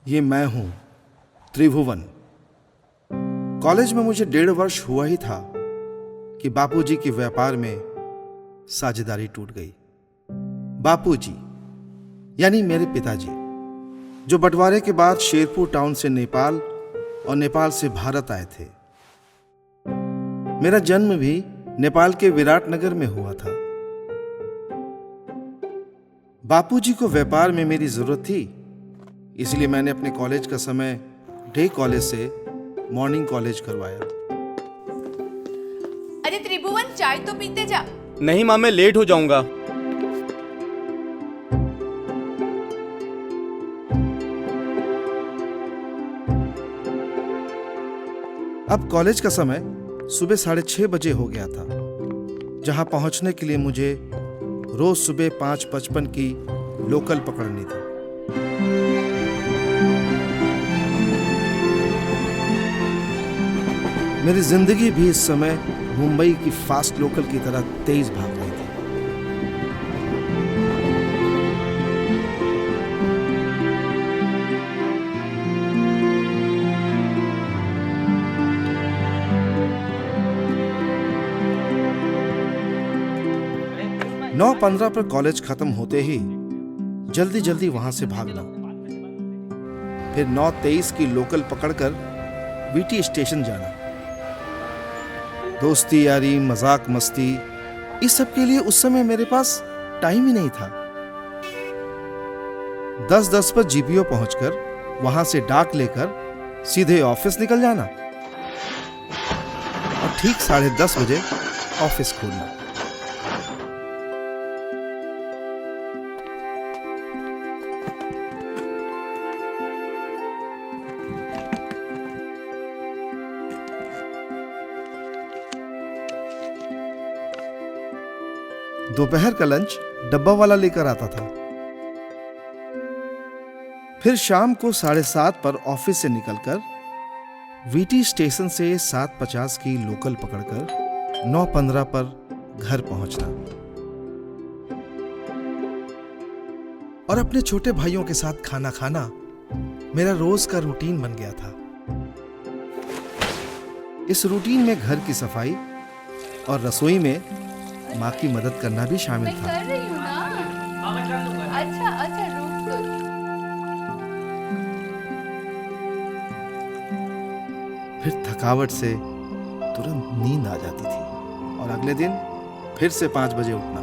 ये मैं हूं त्रिभुवन। कॉलेज में मुझे 1.5 वर्ष हुआ ही था कि बापूजी के व्यापार में साझेदारी टूट गई। बापूजी यानी मेरे पिताजी, जो बंटवारे के बाद शेरपुर टाउन से नेपाल और नेपाल से भारत आए थे। मेरा जन्म भी नेपाल के विराटनगर में हुआ था। बापूजी को व्यापार में मेरी जरूरत थी, इसलिए मैंने अपने कॉलेज का समय डे कॉलेज से मॉर्निंग कॉलेज करवाया। अरे त्रिभुवन, चाय तो पीते जा। नहीं माँ, मैं लेट हो जाऊंगा। अब कॉलेज का समय सुबह 6:30 बजे हो गया था, जहां पहुंचने के लिए मुझे रोज सुबह 5:55 की लोकल पकड़नी थी। मेरी जिंदगी भी इस समय मुंबई की फास्ट लोकल की तरह तेज भाग रही थी। « 9:15 पर कॉलेज खत्म होते ही जल्दी जल्दी वहां से भागना, फिर 9:23 की लोकल पकड़कर वीटी स्टेशन जाना। दोस्ती यारी, मजाक मस्ती, इस सब के लिए उस समय मेरे पास टाइम ही नहीं था। 10:10 पर जीपीओ पहुंचकर वहां से डाक लेकर सीधे ऑफिस निकल जाना और ठीक 10:30 बजे ऑफिस खोलना। दोपहर का लंच डब्बा वाला लेकर आता था। फिर शाम को 7:30 पर ऑफिस से निकलकर वीटी स्टेशन से 7:50 की लोकल पकड़कर 9:15 पर घर पहुंचना और अपने छोटे भाइयों के साथ खाना खाना मेरा रोज का रूटीन बन गया था। इस रूटीन में घर की सफाई और रसोई में माँ की मदद करना भी शामिल था। मैं कर रही हूँ ना। अच्छा रुक तो। फिर थकावट से तुरंत नींद आ जाती थी और अगले दिन फिर से 5 बजे उठना।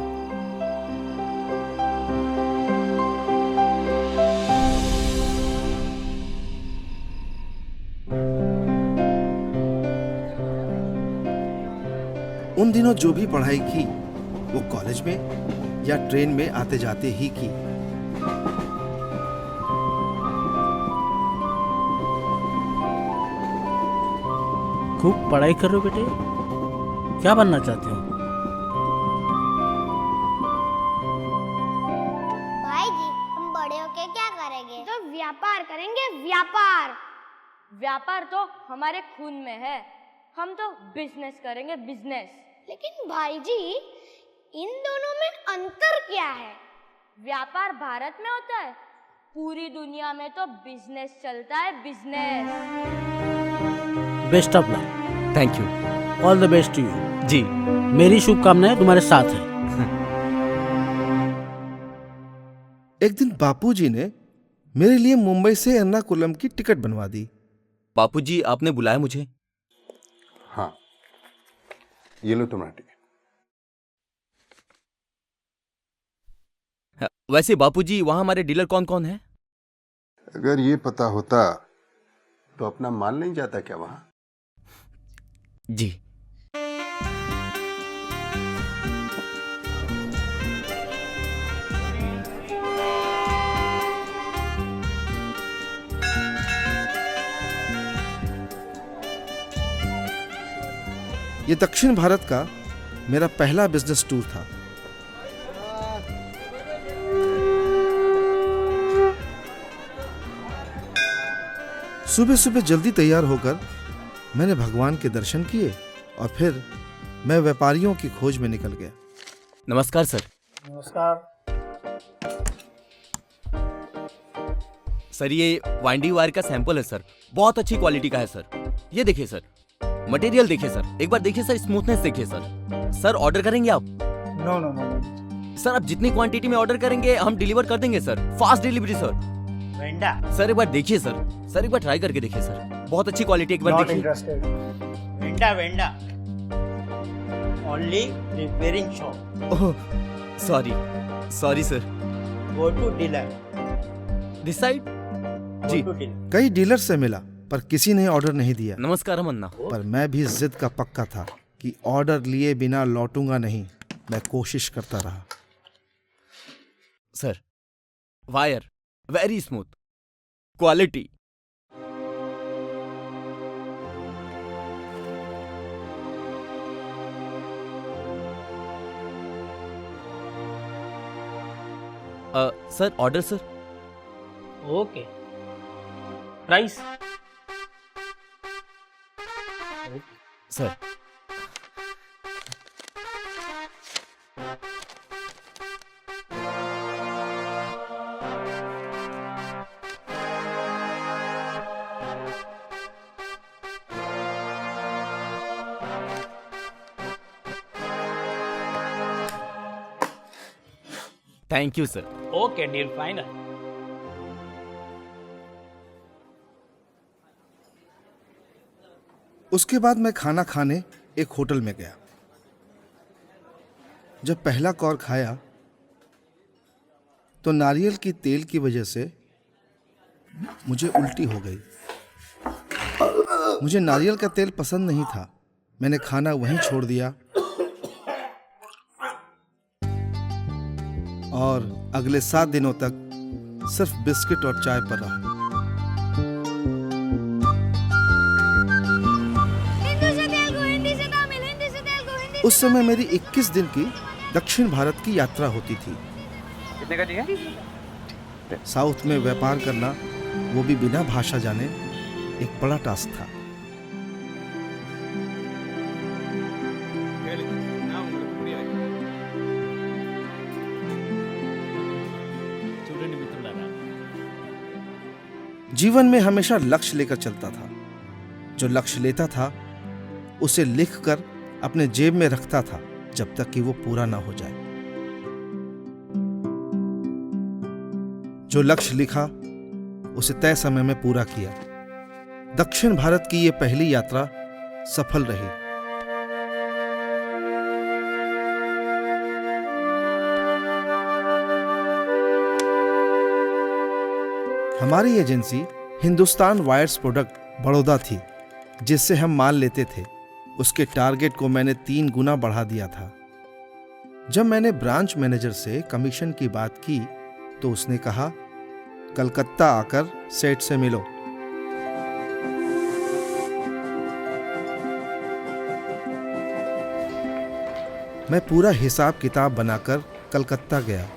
उन दिनों जो भी पढ़ाई की वो कॉलेज में या ट्रेन में आते जाते ही की। खूब पढ़ाई कर रहे हो बेटे, क्या बनना चाहते हो? भाई जी, हम बड़े होके क्या करेंगे? तो व्यापार करेंगे, व्यापार। व्यापार तो हमारे खून में है, हम तो बिजनेस करेंगे, बिजनेस। लेकिन भाई जी, इन दोनों में अंतर क्या है? व्यापार भारत में होता है, पूरी दुनिया में तो बिजनेस चलता है, business. Best of luck. Thank you. All the best to you. जी। मेरी शुभकामनाएं तुम्हारे साथ है। एक दिन बापूजी ने मेरे लिए मुंबई से एर्नाकुलम की टिकट बनवा दी। बापूजी, आपने बुलाया मुझे? हाँ, ये लो तुम्हारा टिकट। वैसे बापूजी, वहां हमारे डीलर कौन कौन है? अगर ये पता होता तो अपना माल नहीं जाता क्या वहां? जी। ये दक्षिण भारत का मेरा पहला बिजनेस टूर था। सुबह सुबह जल्दी तैयार होकर मैंने भगवान के दर्शन किए और फिर मैं व्यापारियों की खोज में निकल गया। नमस्कार सर। नमस्कार। सर ये वाइंडी वायर का सैंपल है सर, बहुत अच्छी क्वालिटी का है सर। ये देखिए सर, मटेरियल देखिए सर, एक बार देखिए सर, स्मूथनेस देखिए सर। सर ऑर्डर करेंगे आप? नो नो नो सर आप जितनी क्वांटिटी में ऑर्डर करेंगे हम डिलीवर कर देंगे sir, fast delivery sir. Wanda sir एक बार देखिए सर, सर एक बार ट्राई करके देखिए सर, बहुत अच्छी क्वालिटी, एक बार नॉट देखिए। इंटरेस्टेड वेंडा वेंडा only repairing shop oh sorry sorry sir. Go to dealer this side जी। गो टू डीलर कई डीलर से मिला पर किसी ने ऑर्डर नहीं दिया। नमस्कार अन्ना। पर मैं भी जिद का पक्का था कि ऑर्डर लिए बिना लौटूंगा नहीं। मैं कोशिश करता रहा। Sir wire very smooth, quality. Sir order sir. Okay price sir thank you sir. Okay deal final. उसके बाद मैं खाना खाने एक होटल में गया। जब पहला कौर खाया तो नारियल की तेल की वजह से मुझे उल्टी हो गई। मुझे नारियल का तेल पसंद नहीं था। मैंने खाना वहीं छोड़ दिया और अगले 7 दिनों तक सिर्फ बिस्किट और चाय पर रहा। उस समय मेरी 21 दिन की दक्षिण भारत की यात्रा होती थी। कितने का चाहिए? साउथ में व्यापार करना, वो भी बिना भाषा जाने, एक बड़ा टास्क था। जीवन में हमेशा लक्ष्य लेकर चलता था। जो लक्ष्य लेता था उसे लिखकर अपने जेब में रखता था जब तक कि वो पूरा ना हो जाए। जो लक्ष्य लिखा उसे तय समय में पूरा किया। दक्षिण भारत की यह पहली यात्रा सफल रही। हमारी agency Hindustan wires product Baroda थी, जिससे हम माल लेते थे। उसके टारगेट को मैंने 3 गुना बढ़ा दिया था। जब मैंने ब्रांच मैनेजर से कमीशन की बात की तो उसने कहा, कलकत्ता आकर सेठ से मिलो। मैं पूरा हिसाब किताब बनाकर कलकत्ता गया।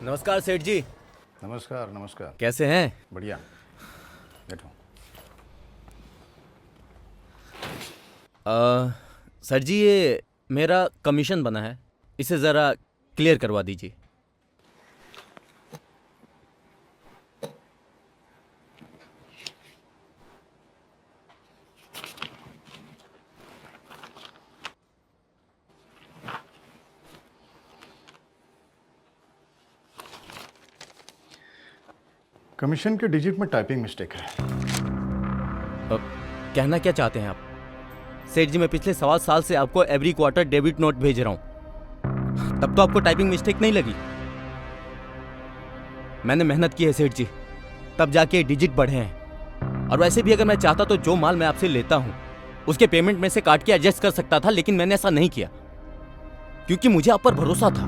नमस्कार सेठ जी। नमस्कार नमस्कार। कैसे हैं? बढ़िया, बैठो। सर जी ये मेरा कमीशन बना है, इसे ज़रा क्लियर करवा दीजिए। कमीशन के डिजिट में टाइपिंग मिस्टेक है। कहना क्या चाहते हैं आप? सेठ जी मैं पिछले 1.25 साल से आपको एवरी क्वार्टर डेबिट नोट भेज रहा हूं, तब तो आपको टाइपिंग मिस्टेक नहीं लगी? मैंने मेहनत की है सेठ जी, तब जाके डिजिट बढ़े हैं। और वैसे भी अगर मैं चाहता तो जो माल मैं आपसे लेता हूं उसके पेमेंट में से काट के एडजस्ट कर सकता था, लेकिन मैंने ऐसा नहीं किया क्योंकि मुझे आप पर भरोसा था।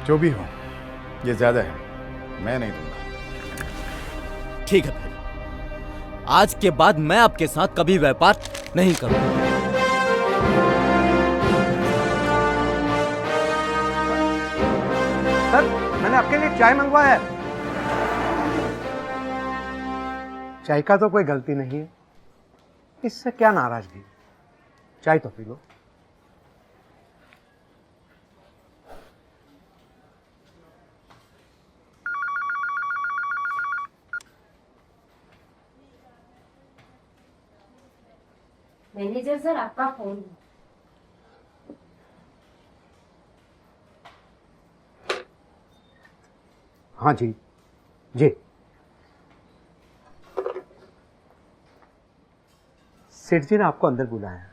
जो भी हो, ये ज्यादा है, मैं नहीं दूंगा। ठीक है भाई, आज के बाद मैं आपके साथ कभी व्यापार नहीं करूंगा। सर मैंने आपके लिए चाय मंगवाया है। चाय का तो कोई गलती नहीं है, इससे क्या नाराजगी? चाय तो पी लो। मैनेजर सर आपका फोन। हाँ जी जी। सेठ जी ने आपको अंदर बुलाया।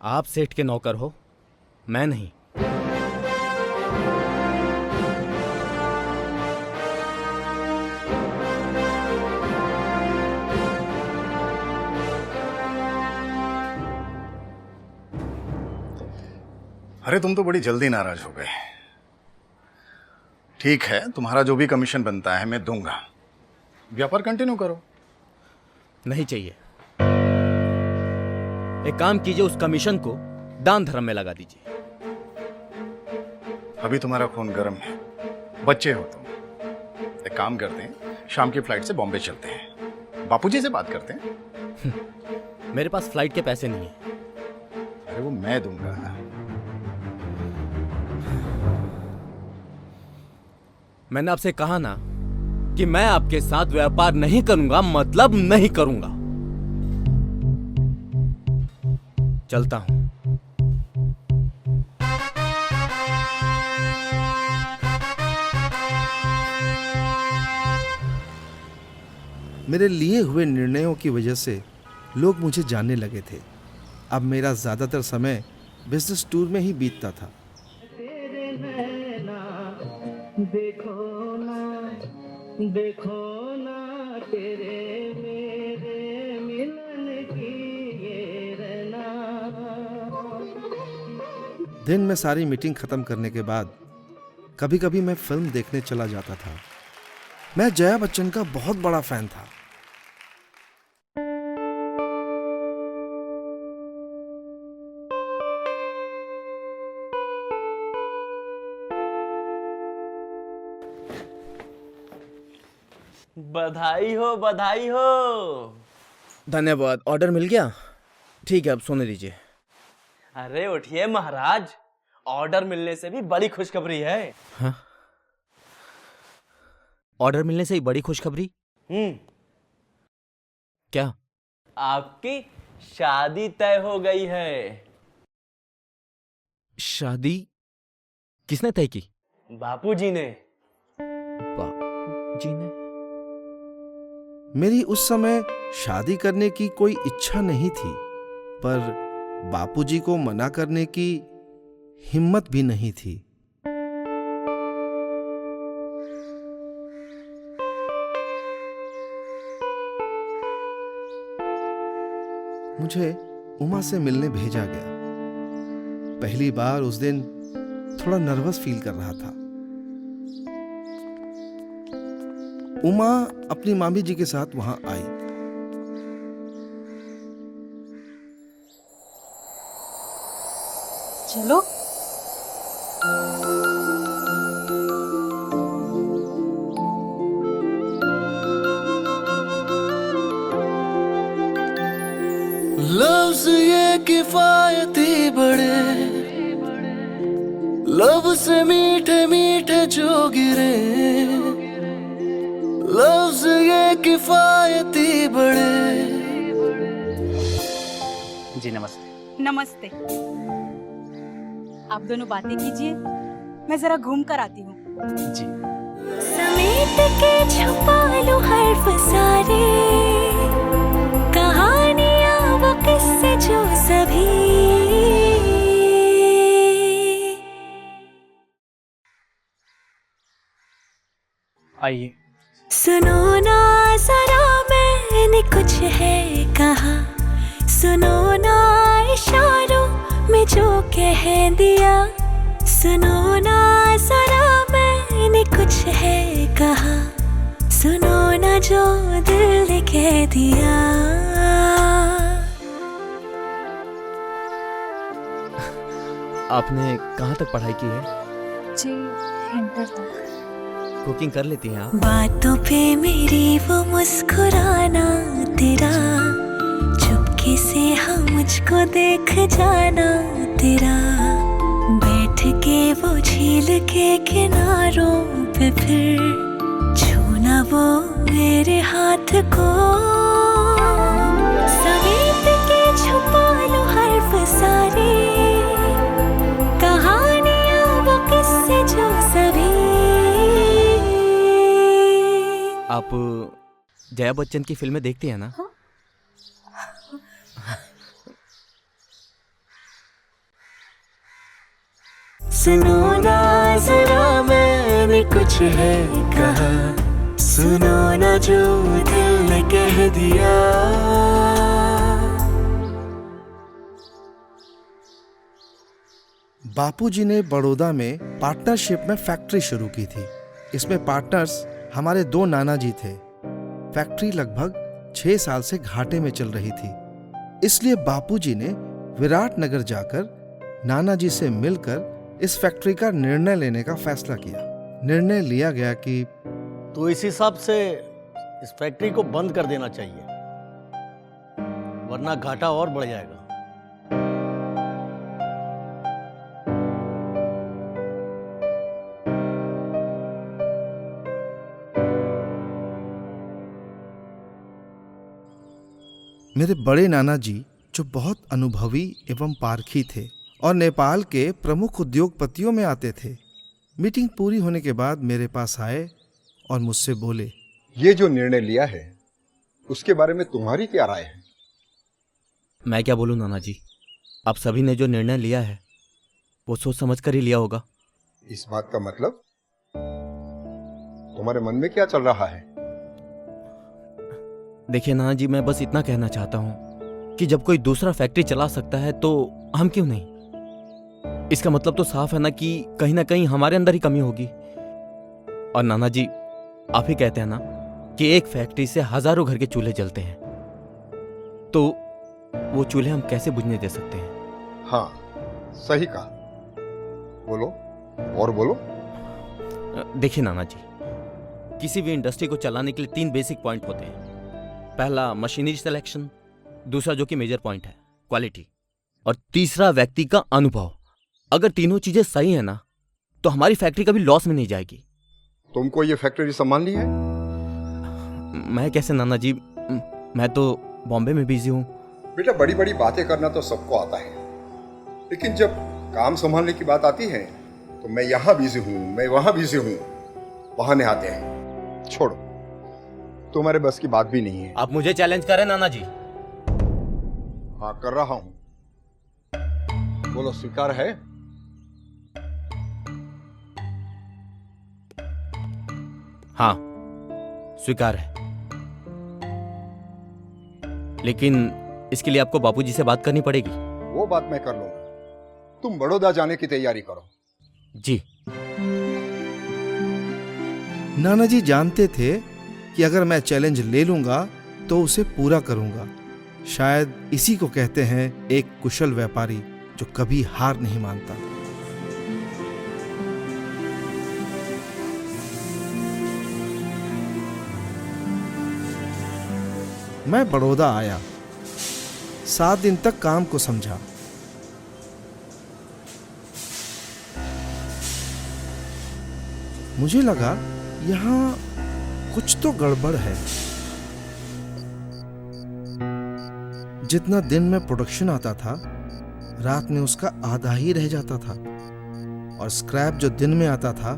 आप सेठ के नौकर हो, मैं नहीं। अरे तुम तो बड़ी जल्दी नाराज हो गए। ठीक है, तुम्हारा जो भी कमीशन बनता है मैं दूंगा। व्यापार कंटिन्यू करो। नहीं चाहिए। एक काम कीजिए, उस कमीशन को दान धर्म में लगा दीजिए। अभी तुम्हारा खून गर्म है, बच्चे हो तुम। एक काम करते हैं, शाम की फ्लाइट से बॉम्बे चलते हैं, बापूजी से बात करते हैं। मेरे पास फ्लाइट के पैसे नहीं है। अरे वो मैं दूंगा। मैंने आपसे कहा ना कि मैं आपके साथ व्यापार नहीं करूंगा, मतलब नहीं करूंगा। चलता हूं। मेरे लिए हुए निर्णयों की वजह से लोग मुझे जानने लगे थे। अब मेरा ज्यादातर समय बिजनेस टूर में ही बीतता था। देखो ना तेरे मेरे मिलन की ये रहना। दिन में सारी मीटिंग खत्म करने के बाद कभी कभी मैं फिल्म देखने चला जाता था। मैं जया बच्चन का बहुत बड़ा फैन था। बधाई हो, बधाई हो। धन्यवाद। ऑर्डर मिल गया? ठीक है, अब सोने दीजिए। अरे उठिए महाराज, ऑर्डर मिलने से भी बड़ी खुशखबरी है। हाँ? ऑर्डर मिलने से ही बड़ी खुशखबरी? क्या? आपकी शादी तय हो गई है। शादी किसने तय की? बापूजी ने। बापूजी ने? मेरी उस समय शादी करने की कोई इच्छा नहीं थी, पर बापूजी को मना करने की हिम्मत भी नहीं थी। मुझे उमा से मिलने भेजा गया। पहली बार उस दिन थोड़ा नर्वस फील कर रहा था। उमा अपनी मामी जी के साथ वहां आई। चलो। लफ्ज़ ये किफायती बड़े, लब से मीठे मीठे जो गिरे, लफ्ज़ ये किफायती बड़े। जी नमस्ते। नमस्ते। आप दोनों बातें कीजिए, मैं जरा घूम कर आती हूँ। जी। समेट के छुपा लो हर्फ सारे, कहानियाँ वो किस्से जो सभी। आइए। सुनो ना जरा मैंने कुछ है कहा, सुनो ना इशारों में जो कह दिया, सुनो ना जरा मैंने कुछ है कहा, सुनो ना जो दिल ने कह दिया। आपने कहाँ तक पढ़ाई की है? जी, इंटर तक। कुकिंग कर लेती हैं आप? बातों पे मेरी वो मुस्कुराना तेरा, चुपके से हाँ मुझको देख जाना तेरा, बैठ के वो झील के किनारों पे फिर छूना वो मेरे हाथ खुद को, समेट के छुपा लो हर्फ सारे, कहानियां वो किस्से जो सभी। आप जया बच्चन की फिल्में देखती हैं ना? सुनो ना जरा मैंने कुछ है कहा, सुनो ना जो दिल ने कह दिया। बापूजी ने बड़ौदा में पार्टनरशिप में फैक्ट्री शुरू की थी। इसमें पार्टनर्स हमारे 2 नाना जी थे। फैक्ट्री लगभग 6 साल से घाटे में चल रही थी, इसलिए बापूजी ने विराटनगर जाकर नाना जी से मिलकर इस फैक्ट्री का निर्णय लेने का फैसला किया। निर्णय लिया गया कि तो इस हिसाब से इस फैक्ट्री को बंद कर देना चाहिए, वरना घाटा और बढ़ जाएगा। मेरे बड़े नाना जी, जो बहुत अनुभवी एवं पारखी थे और नेपाल के प्रमुख उद्योगपतियों में आते थे, मीटिंग पूरी होने के बाद मेरे पास आए और मुझसे बोले, ये जो निर्णय लिया है उसके बारे में तुम्हारी क्या राय है? मैं क्या बोलूं नाना जी, आप सभी ने जो निर्णय लिया है वो सोच समझ कर ही लिया होगा। इस बात का मतलब तुम्हारे मन में क्या चल रहा है? देखिए नाना जी, मैं बस इतना कहना चाहता हूं कि जब कोई दूसरा फैक्ट्री चला सकता है तो हम क्यों नहीं? इसका मतलब तो साफ है ना कहीं हमारे अंदर ही कमी होगी। और नाना जी, आप ही कहते हैं ना कि एक फैक्ट्री से हजारों घर के चूल्हे जलते हैं, तो वो चूल्हे हम कैसे बुझने दे सकते हैं? हाँ, सही कहा। बोलो और बोलो। देखिए नाना जी, किसी भी इंडस्ट्री को चलाने के लिए 3 बेसिक पॉइंट होते हैं। पहला मशीनरी सिलेक्शन, दूसरा जो कि मेजर पॉइंट है क्वालिटी, और तीसरा व्यक्ति का अनुभव। अगर तीनों चीजें सही है ना तो हमारी फैक्ट्री कभी लॉस में नहीं जाएगी। तुमको ये फैक्ट्री संभाल ली है? मैं कैसे नाना जी, मैं तो बॉम्बे में बिजी हूँ। बेटा, बड़ी बड़ी बातें करना तो सबको आता है, लेकिन जब काम संभालने की बात आती है तो मैं यहाँ बिजी हूँ, मैं वहाँ बिजी हूँ, बहाने आते हैं। छोड़ो, तुम्हारे बस की बात भी नहीं है। आप मुझे चैलेंज करें नाना जी? हाँ, कर रहा हूँ। बोलो, स्वीकार है? हाँ, स्वीकार है, लेकिन इसके लिए आपको बापूजी से बात करनी पड़ेगी। वो बात मैं कर लूंगा। तुम बड़ौदा जाने की तैयारी करो। जी। नाना जी जानते थे कि अगर मैं चैलेंज ले लूंगा तो उसे पूरा करूंगा। शायद इसी को कहते हैं एक कुशल व्यापारी जो कभी हार नहीं मानता। मैं बड़ौदा आया, 7 दिन तक काम को समझा। मुझे लगा यहां कुछ तो गड़बड़ है। जितना दिन में प्रोडक्शन आता था, रात में उसका आधा ही रह जाता था, और स्क्रैप जो दिन में आता था,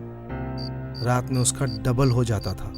रात में उसका डबल हो जाता था।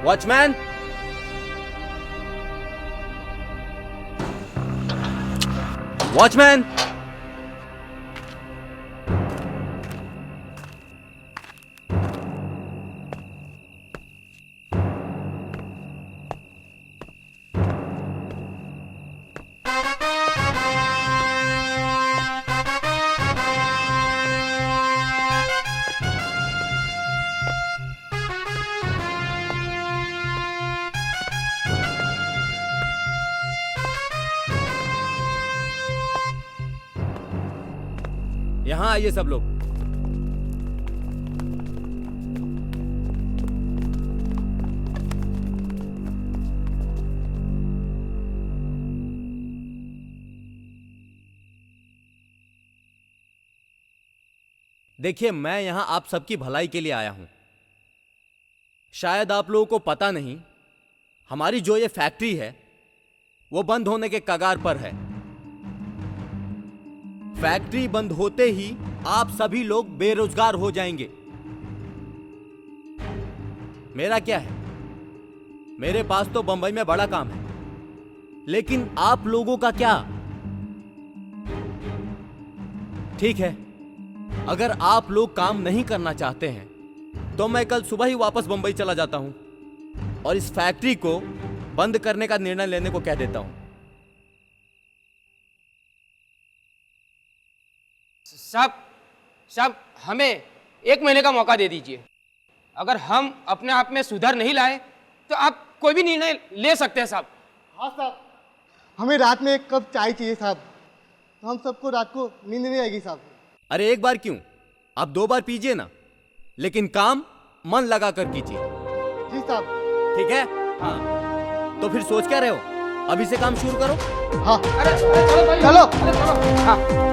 वॉचमैन, वॉचमैन, यहाँ आइए सब लोग। देखिए, मैं यहां आप सबकी भलाई के लिए आया हूं। शायद आप लोगों को पता नहीं, हमारी जो ये फैक्ट्री है वो बंद होने के कगार पर है। फैक्ट्री बंद होते ही आप सभी लोग बेरोजगार हो जाएंगे। मेरा क्या है, मेरे पास तो बंबई में बड़ा काम है, लेकिन आप लोगों का क्या? ठीक है, अगर आप लोग काम नहीं करना चाहते हैं तो मैं कल सुबह ही वापस बंबई चला जाता हूं और इस फैक्ट्री को बंद करने का निर्णय लेने को कह देता हूं। साहब हमें 1 महीने का मौका दे दीजिए। अगर हम अपने आप में सुधार नहीं लाए तो आप कोई भी निर्णय ले सकते हैं साहब। हाँ साहब, हमें रात में 1 कप चाय चाहिए साहब, तो हम सबको रात को नींद नहीं आएगी साहब। अरे एक बार क्यों, आप 2 बार पीजिए ना, लेकिन काम मन लगा कर कीजिए। जी साहब। ठीक है? हाँ, तो फिर सोच क्या रहे हो, अभी से काम शुरू करो। हाँ। अरे चलो भाई, चलो चलो। हाँ।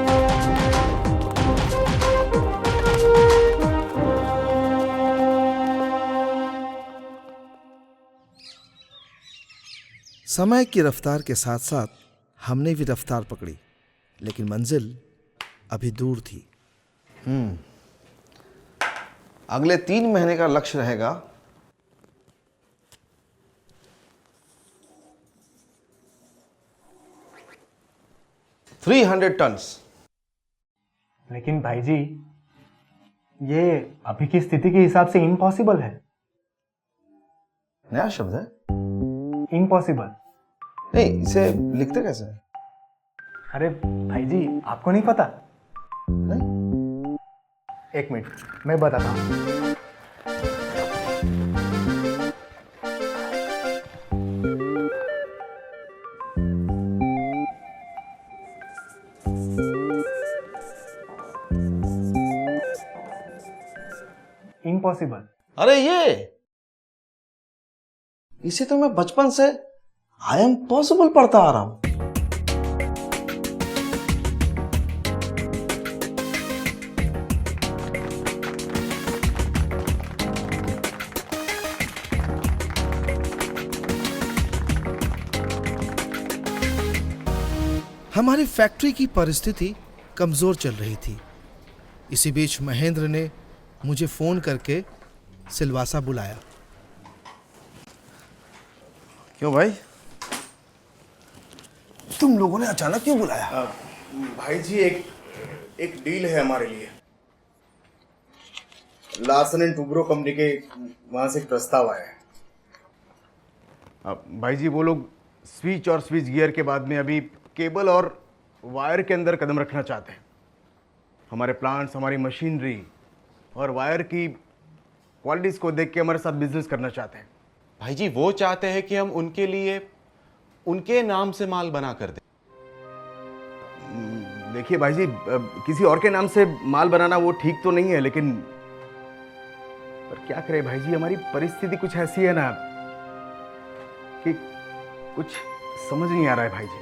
समय की रफ्तार के साथ साथ हमने भी रफ्तार पकड़ी, लेकिन मंजिल अभी दूर थी। अगले 3 महीने का लक्ष्य रहेगा 300 टन्स। लेकिन भाई जी, ये अभी की स्थिति के हिसाब से इम्पॉसिबल है। नया शब्द है, इम्पॉसिबल। नहीं, इसे लिखते कैसे? अरे भाई जी, आपको नहीं पता? नहीं? 1 मिनट, मैं बताता हूँ। इम्पॉसिबल। अरे इसे तो मैं बचपन से आई एम पॉसिबल पढ़ता आ रहा हूं। हमारी फैक्ट्री की परिस्थिति कमजोर चल रही थी। इसी बीच महेंद्र ने मुझे फोन करके सिलवासा बुलाया। क्यों भाई, तुम लोगों ने अचानक क्यों बुलाया? भाई जी, एक डील है हमारे लिए। लार्सन एंड टुब्रो कंपनी के वहां से एक प्रस्ताव आया है। भाई जी, वो लोग स्विच और स्विच गियर के बाद में अभी केबल और वायर के अंदर कदम रखना चाहते हैं। हमारे प्लांट्स, हमारी मशीनरी और वायर की क्वालिटीज को देख के हमारे साथ बिजनेस करना चाहते हैं। भाई जी, वो चाहते हैं कि हम उनके लिए उनके नाम से माल बना कर दें। देखिए भाई जी, किसी और के नाम से माल बनाना वो ठीक तो नहीं है, लेकिन पर क्या करें भाई जी, हमारी परिस्थिति कुछ ऐसी है ना कि कुछ समझ नहीं आ रहा है भाई जी।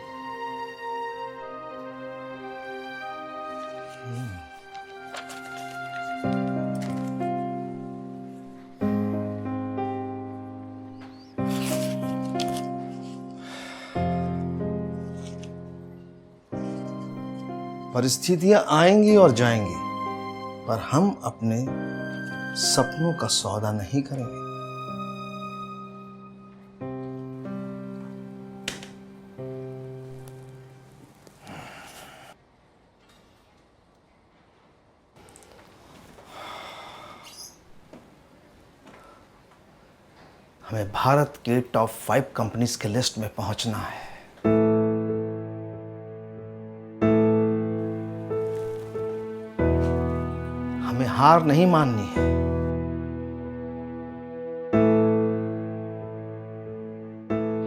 परिस्थितियां आएंगी और जाएंगी, पर हम अपने सपनों का सौदा नहीं करेंगे। हमें भारत के टॉप 5 कंपनीज के लिस्ट में पहुंचना है। हमें हार नहीं माननी है।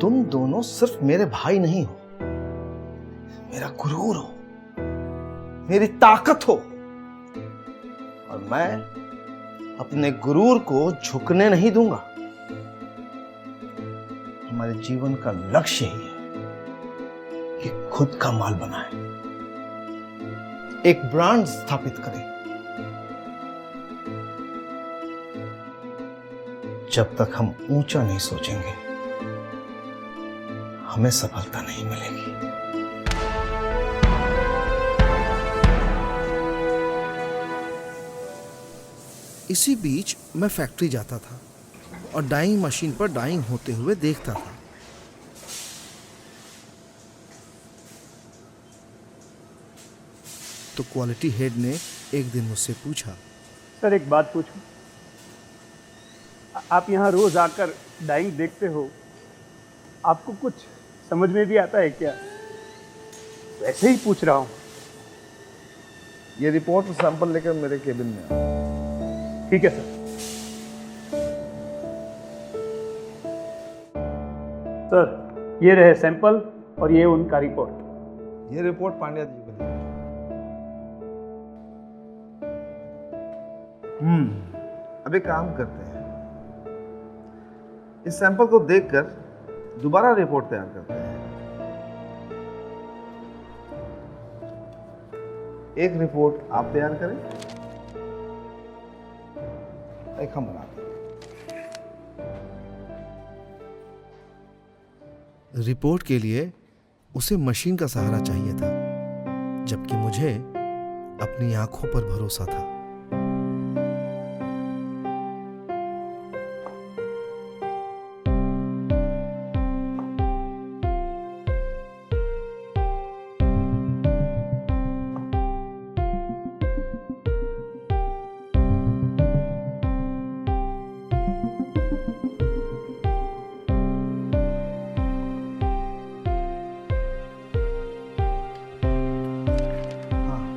तुम दोनों सिर्फ मेरे भाई नहीं हो, मेरा गुरूर हो, मेरी ताकत हो। मैं अपने गुरूर को झुकने नहीं दूंगा। हमारे जीवन का लक्ष्य ही है कि खुद का माल बनाए, एक ब्रांड स्थापित करें। जब तक हम ऊंचा नहीं सोचेंगे, हमें सफलता नहीं मिलेगी। इसी बीच मैं फैक्ट्री जाता था और डाइंग मशीन पर डाइंग होते हुए देखता था। तो क्वालिटी हेड ने एक दिन मुझसे पूछा, सर एक बात पूछूं? आप यहाँ रोज आकर डाइंग देखते हो, आपको कुछ समझ में भी आता है क्या? वैसे ही पूछ रहा हूँ। ये रिपोर्ट सैंपल लेकर मेरे केबिन में आओ। ठीक है सर। सर ये रहे सैंपल और ये उनका रिपोर्ट। ये रिपोर्ट पांड्या जी को दी। अभी काम करते हैं, इस सैंपल को देखकर दोबारा रिपोर्ट तैयार करते हैं। एक रिपोर्ट आप तैयार करें, एक हम बनाते हैं। रिपोर्ट के लिए उसे मशीन का सहारा चाहिए था, जबकि मुझे अपनी आंखों पर भरोसा था।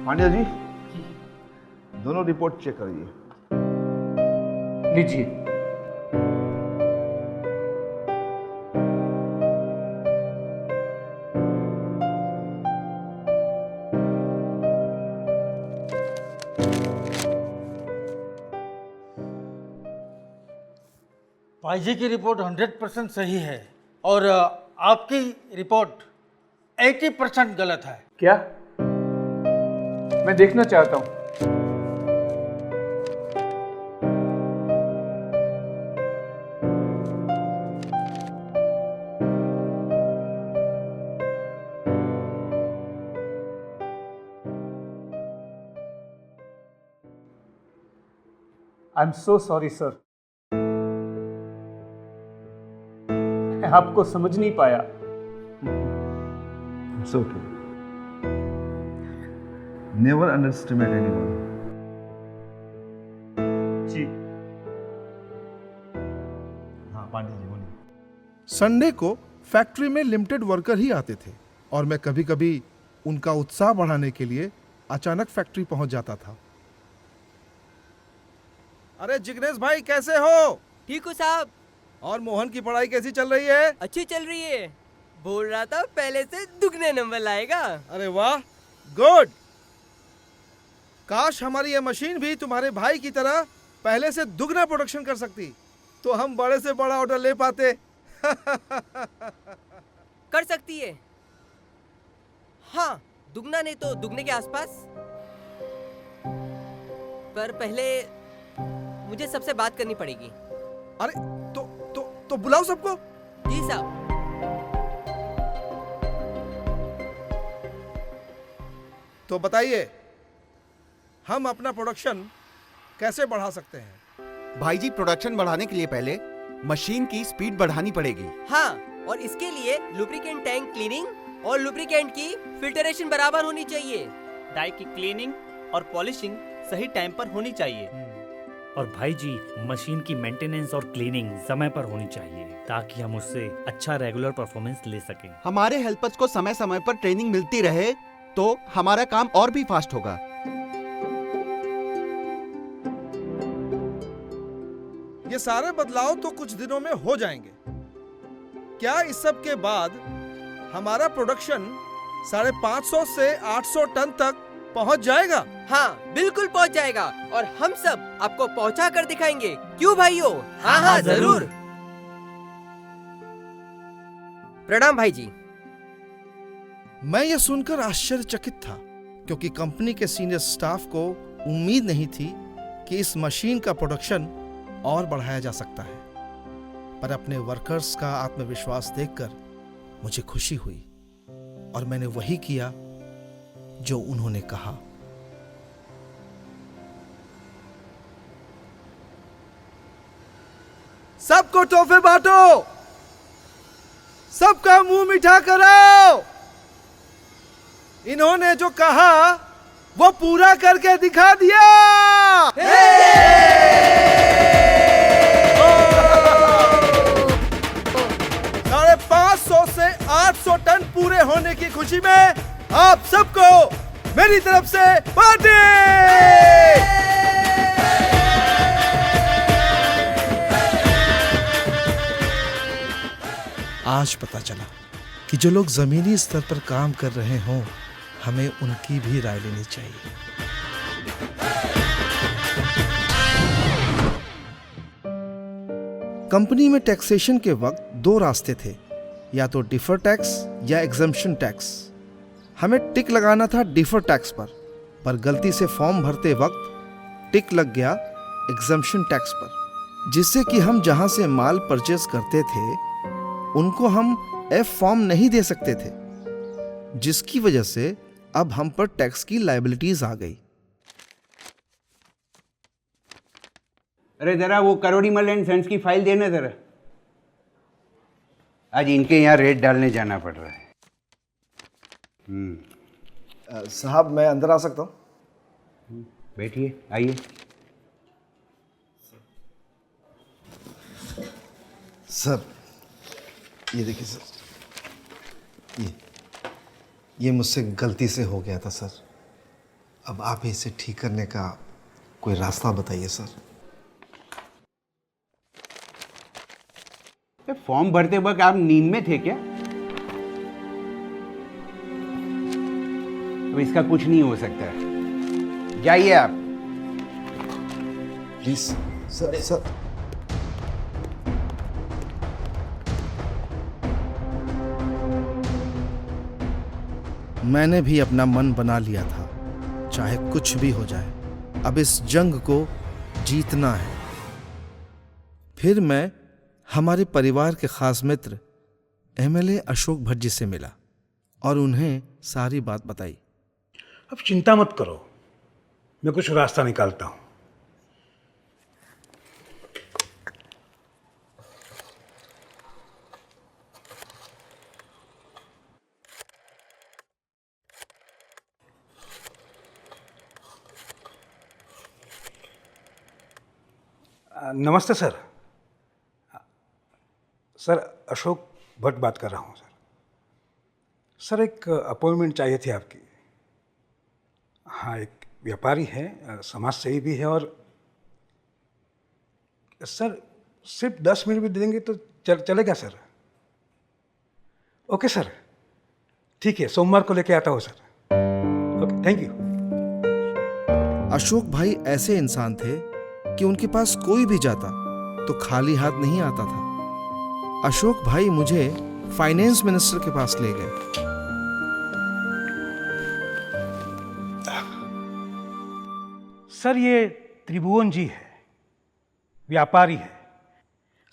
पांड्या जी, दोनों रिपोर्ट चेक करिए। लीजिए। भाई जी की रिपोर्ट 100% सही है और आपकी रिपोर्ट 80% गलत है। क्या? मैं देखना चाहता हूं। I am so sorry sir, मैं आपको समझ नहीं पाया। It's okay. Never underestimate anyone. जी। हाँ पांडे जी बोलिए। संडे को फैक्ट्री में लिमिटेड वर्कर ही आते थे और मैं कभी कभी उनका उत्साह बढ़ाने के लिए अचानक फैक्ट्री पहुंच जाता था। अरे जिग्नेश भाई कैसे हो? ठीक हो साहब। और मोहन की पढ़ाई कैसी चल रही है? अच्छी चल रही है, बोल रहा था पहले से दुगने नंबर लाएगा। अरे वाह, गुड। काश हमारी ये मशीन भी तुम्हारे भाई की तरह पहले से दुगना प्रोडक्शन कर सकती, तो हम बड़े से बड़ा ऑर्डर ले पाते। कर सकती है, हाँ, दुगना नहीं तो दुगने के आसपास। पर पहले मुझे सबसे बात करनी पड़ेगी। अरे तो बुलाओ सबको। जी साहब। तो बताइए, हम अपना प्रोडक्शन कैसे बढ़ा सकते हैं? भाई जी, प्रोडक्शन बढ़ाने के लिए पहले मशीन की स्पीड बढ़ानी पड़ेगी। हाँ, और इसके लिए लुब्रिकेंट टैंक क्लीनिंग और लुब्रिकेंट की फिल्टरेशन बराबर होनी चाहिए। डाई की क्लीनिंग और पॉलिशिंग सही टाइम पर होनी चाहिए। और भाई जी, मशीन की मेंटेनेंस और क्लीनिंग समय पर होनी चाहिए ताकि हम उससे अच्छा रेगुलर परफॉर्मेंस ले सकें। हमारे हेल्पर्स को समय समय पर ट्रेनिंग मिलती रहे तो हमारा काम और भी फास्ट होगा। ये सारे बदलाव तो कुछ दिनों में हो जाएंगे। क्या इस सब के बाद हमारा प्रोडक्शन 550 से 800 टन तक पहुंच जाएगा? हाँ बिल्कुल पहुंच जाएगा और हम सब आपको पहुंचा कर दिखाएंगे। क्यों भाइयों? हाँ हाँ जरूर। प्रणाम भाई जी। मैं यह सुनकर आश्चर्यचकित था, क्योंकि कंपनी के सीनियर स्टाफ को उम्मीद नहीं थी कि इस मशीन का प्रोडक्शन और बढ़ाया जा सकता है। पर अपने वर्कर्स का आत्मविश्वास देखकर मुझे खुशी हुई और मैंने वही किया जो उन्होंने कहा। सबको तोहफे बांटो, सबका मुंह मीठा कराओ। इन्होंने जो कहा वो पूरा करके दिखा दिया। 550 से 800 टन पूरे होने की खुशी में आप सबको मेरी तरफ से पार्टी। आज पता चला कि जो लोग जमीनी स्तर पर काम कर रहे हों, हमें उनकी भी राय लेनी चाहिए। कंपनी में टैक्सेशन के वक्त दो रास्ते थे, या तो डिफर टैक्स या एग्जम्पशन टैक्स। हमें टिक लगाना था डिफर टैक्स पर गलती से फॉर्म भरते वक्त टिक लग गया एग्जम्पशन टैक्स पर, जिससे कि हम जहां से माल परचेज करते थे उनको हम एफ फॉर्म नहीं दे सकते थे, जिसकी वजह से अब हम पर टैक्स की लायबिलिटीज आ गई। अरे जरा वो करोड़ीमल एंड सन्स की फाइल देना जरा। आज इनके यहाँ रेट डालने जाना पड़ रहा है। साहब मैं अंदर आ सकता हूँ? बैठिए, आइए। सर ये देखिए सर, ये मुझसे गलती से हो गया था सर। अब आप इसे ठीक करने का कोई रास्ता बताइए सर। फॉर्म भरते वक्त आप नींद में थे क्या? तो इसका कुछ नहीं हो सकता। जाइए आप। Please sir. सर मैंने भी अपना मन बना लिया था, चाहे कुछ भी हो जाए अब इस जंग को जीतना है। फिर मैं हमारे परिवार के खास मित्र एमएलए अशोक भट्ट जी से मिला और उन्हें सारी बात बताई। अब चिंता मत करो, मैं कुछ रास्ता निकालता हूं। नमस्ते सर। सर अशोक भट्ट बात कर रहा हूँ सर। एक अपॉइंटमेंट चाहिए थी आपकी। हाँ, एक व्यापारी है, समाज सेवी भी है, और सर सिर्फ 10 मिनट भी दे देंगे तो चलेगा सर? ओके सर, ठीक है, सोमवार को लेके आता हूँ sir. Okay, thank you. Ashok भाई ऐसे इंसान थे कि उनके पास कोई भी जाता तो खाली हाथ नहीं आता था। अशोक भाई मुझे फाइनेंस मिनिस्टर के पास ले गए। सर ये त्रिभुवन जी है, व्यापारी है,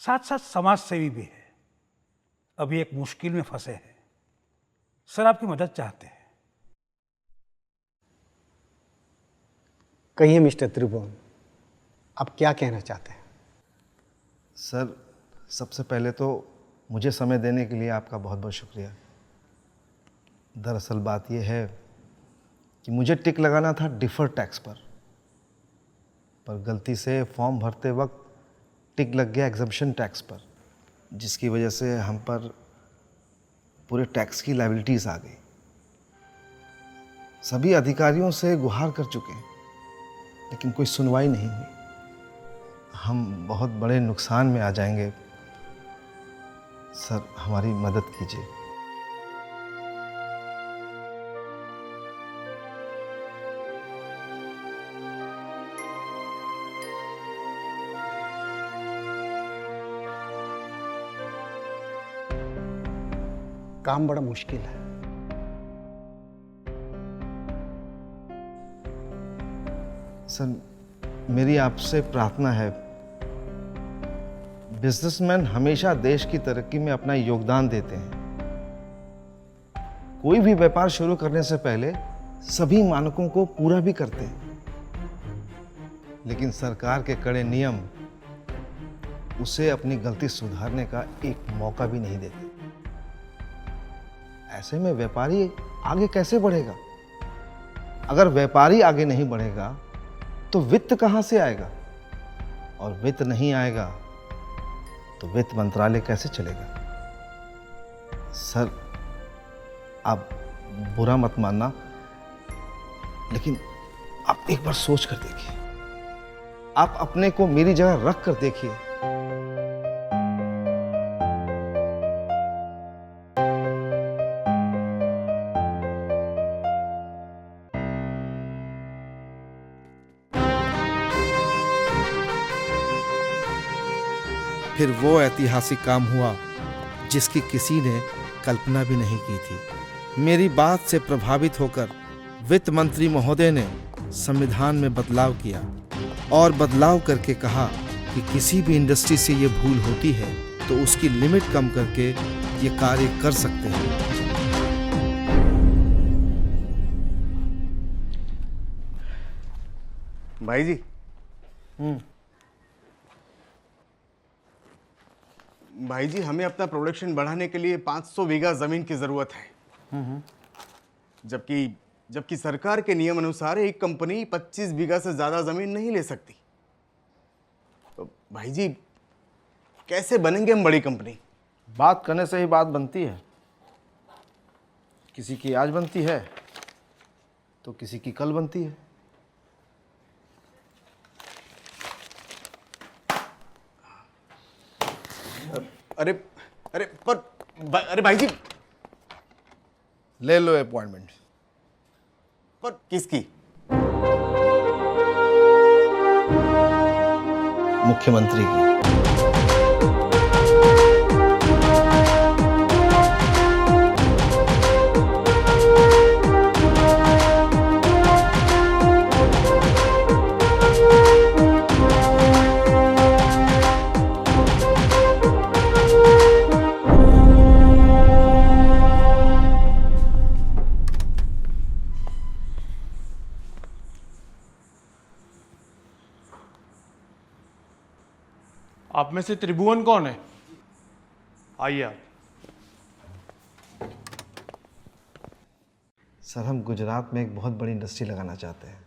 साथ साथ समाज सेवी भी है। अभी एक मुश्किल में फंसे हैं। सर आपकी मदद चाहते हैं। कहिए मिस्टर त्रिभुवन, आप क्या कहना चाहते हैं? सर सबसे पहले तो मुझे समय देने के लिए आपका बहुत बहुत शुक्रिया। दरअसल बात यह है कि मुझे टिक लगाना था डिफर टैक्स पर गलती से फॉर्म भरते वक्त टिक लग गया एग्जम्पशन टैक्स पर, जिसकी वजह से हम पर पूरे टैक्स की लायबिलिटीज आ गई। सभी अधिकारियों से गुहार कर चुके हैं, लेकिन कोई सुनवाई नहीं हुई। हम बहुत बड़े नुकसान में आ जाएंगे। सर हमारी मदद कीजिए। काम बड़ा मुश्किल है। सर, मेरी आपसे प्रार्थना है, बिजनेसमैन हमेशा देश की तरक्की में अपना योगदान देते हैं। कोई भी व्यापार शुरू करने से पहले सभी मानकों को पूरा भी करते हैं, लेकिन सरकार के कड़े नियम उसे अपनी गलती सुधारने का एक मौका भी नहीं देते। ऐसे में व्यापारी आगे कैसे बढ़ेगा? अगर व्यापारी आगे नहीं बढ़ेगा तो वित्त कहां से आएगा? और वित्त नहीं आएगा तो वित्त मंत्रालय कैसे चलेगा? सर, आप बुरा मत मानना, लेकिन आप एक बार सोच कर देखिए। आप अपने को मेरी जगह रख कर देखिए। फिर वो ऐतिहासिक काम हुआ जिसकी किसी ने कल्पना भी नहीं की थी। मेरी बात से प्रभावित होकर वित्त मंत्री महोदय ने संविधान में बदलाव किया और बदलाव करके कहा कि किसी भी इंडस्ट्री से ये भूल होती है तो उसकी लिमिट कम करके ये कार्य कर सकते हैं। भाई जी, भाई जी, हमें अपना प्रोडक्शन बढ़ाने के लिए 500 बीघा जमीन की जरूरत है। जबकि सरकार के नियम अनुसार एक कंपनी 25 बीघा से ज्यादा जमीन नहीं ले सकती। तो भाई जी, कैसे बनेंगे हम बड़ी कंपनी? बात करने से ही बात बनती है। किसी की आज बनती है तो किसी की कल बनती है। अरे भाई जी, ले लो अपॉइंटमेंट। पर किसकी? मुख्यमंत्री की। आप में से त्रिभुवन कौन है? आइए आप। सर, हम गुजरात में एक बहुत बड़ी इंडस्ट्री लगाना चाहते हैं,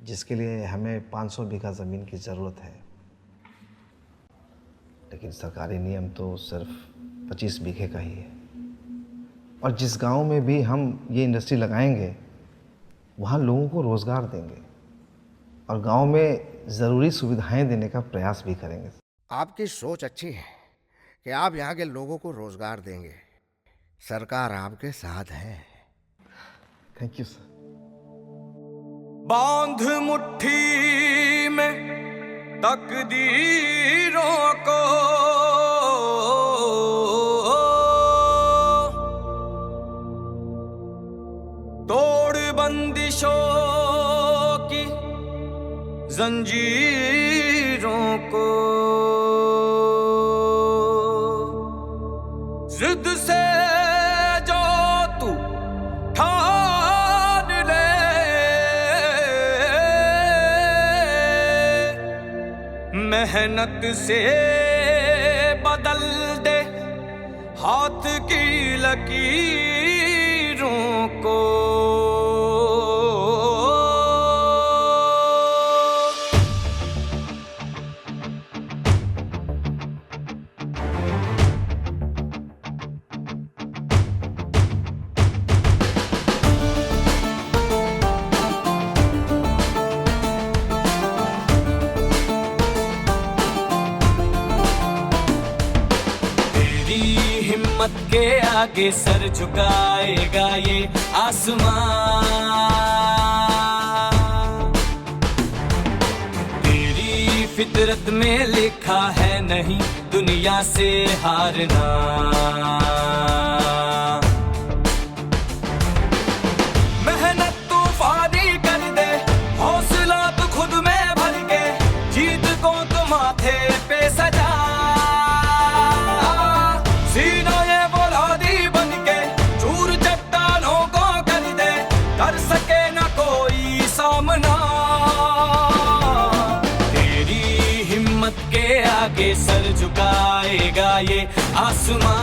जिसके लिए हमें 500 बीघा ज़मीन की ज़रूरत है। लेकिन सरकारी नियम तो सिर्फ 25 बीघे का ही है। और जिस गांव में भी हम ये इंडस्ट्री लगाएंगे वहाँ लोगों को रोज़गार देंगे और गांव में ज़रूरी सुविधाएं देने का प्रयास भी करेंगे। आपकी सोच अच्छी है कि आप यहाँ के लोगों को रोजगार देंगे। सरकार आपके साथ है। Thank you sir. बांध मुट्ठी में तकदीरों को, तोड़ बंदिशों की जंजीरों को, जिद से जो तू ठान ले, मेहनत से बदल दे हाथ की लकीरों को। हिम्मत के आगे सर झुकाएगा ये आसमां। तेरी फितरत में लिखा है नहीं दुनिया से हारना। आगे सर झुकाएगा ये आसमां।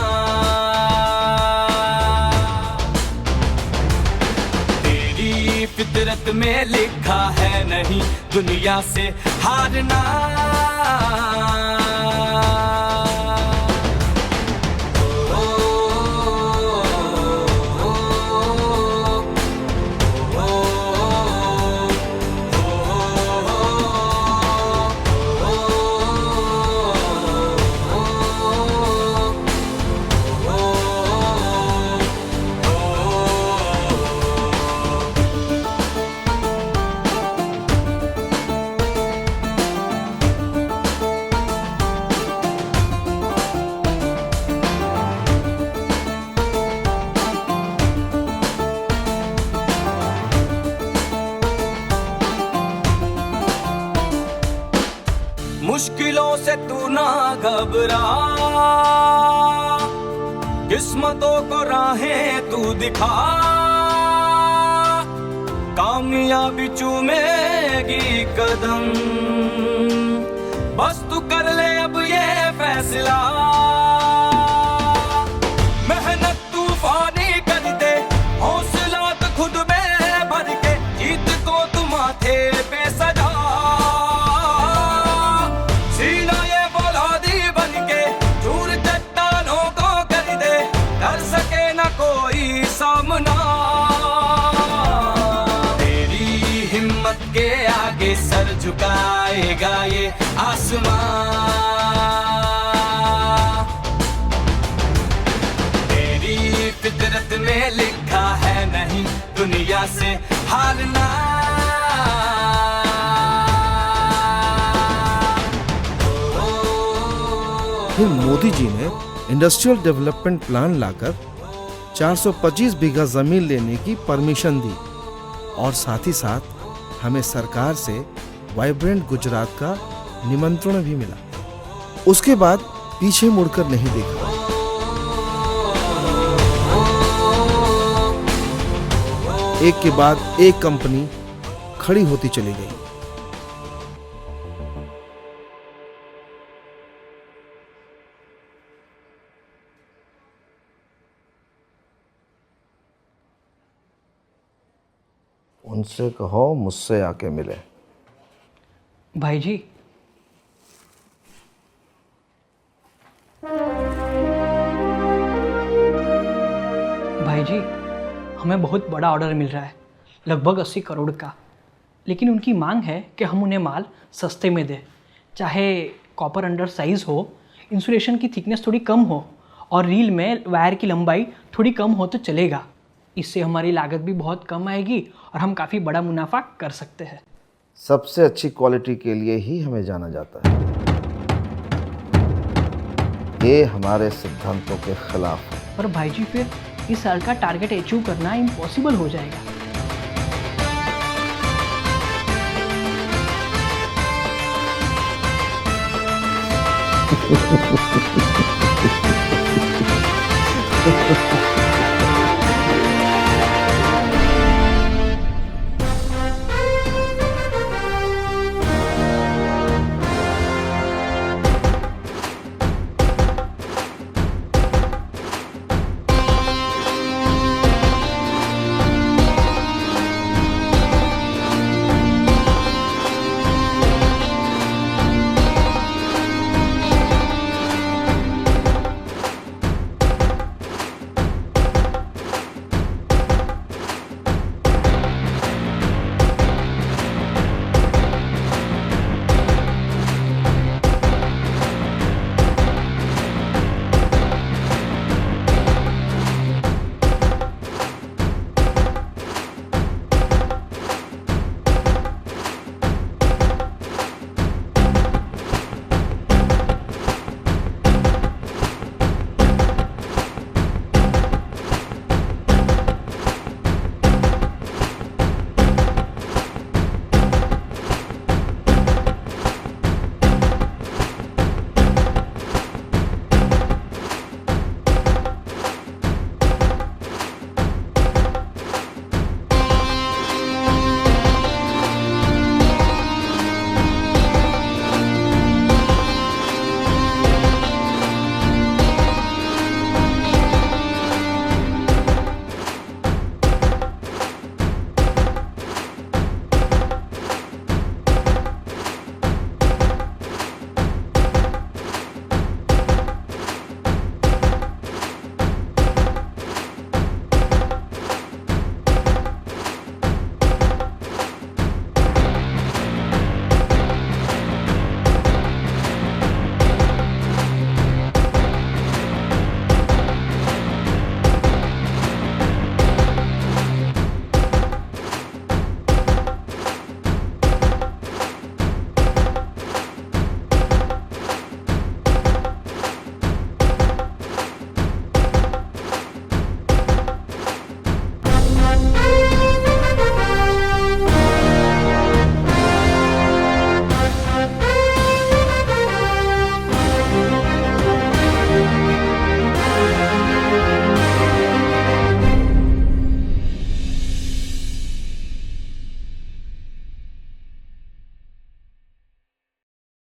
तेरी फितरत में लिखा है नहीं दुनिया से हारना। मुश्किलों से तू ना घबरा, किस्मतों को राहें तू दिखा। कामयाबी चूमेगी कदम, बस तू कर ले अब ये फैसला। मेहनत तूफानी कर दे, हौसला तो खुद में भर के, जीत को तू माथे पे सजा। सामना तेरी हिम्मत के आगे सर झुकाएगा ये आसमां। तेरी फितरत में लिखा है नहीं दुनिया से हारना। फिर मोदी जी ने इंडस्ट्रियल डेवलपमेंट प्लान लाकर 425 बीघा जमीन लेने की परमिशन दी और साथ ही साथ हमें सरकार से वाइब्रेंट गुजरात का निमंत्रण भी मिला। उसके बाद पीछे मुड़कर नहीं देखा। एक के बाद एक कंपनी खड़ी होती चली गई। उनसे कहो मुझसे आके मिले। भाई जी, भाई जी, हमें बहुत बड़ा ऑर्डर मिल रहा है, लगभग 80 करोड़ का। लेकिन उनकी मांग है कि हम उन्हें माल सस्ते में दें, चाहे कॉपर अंडर साइज हो, इंसुलेशन की थिकनेस थोड़ी कम हो और रील में वायर की लंबाई थोड़ी कम हो तो चलेगा। इससे हमारी लागत भी बहुत कम आएगी और हम काफ़ी बड़ा मुनाफा कर सकते हैं। सबसे अच्छी क्वालिटी के लिए ही हमें जाना जाता है। ये हमारे सिद्धांतों के खिलाफ है। पर भाई जी, फिर इस साल का टारगेट अचीव करना इम्पॉसिबल हो जाएगा।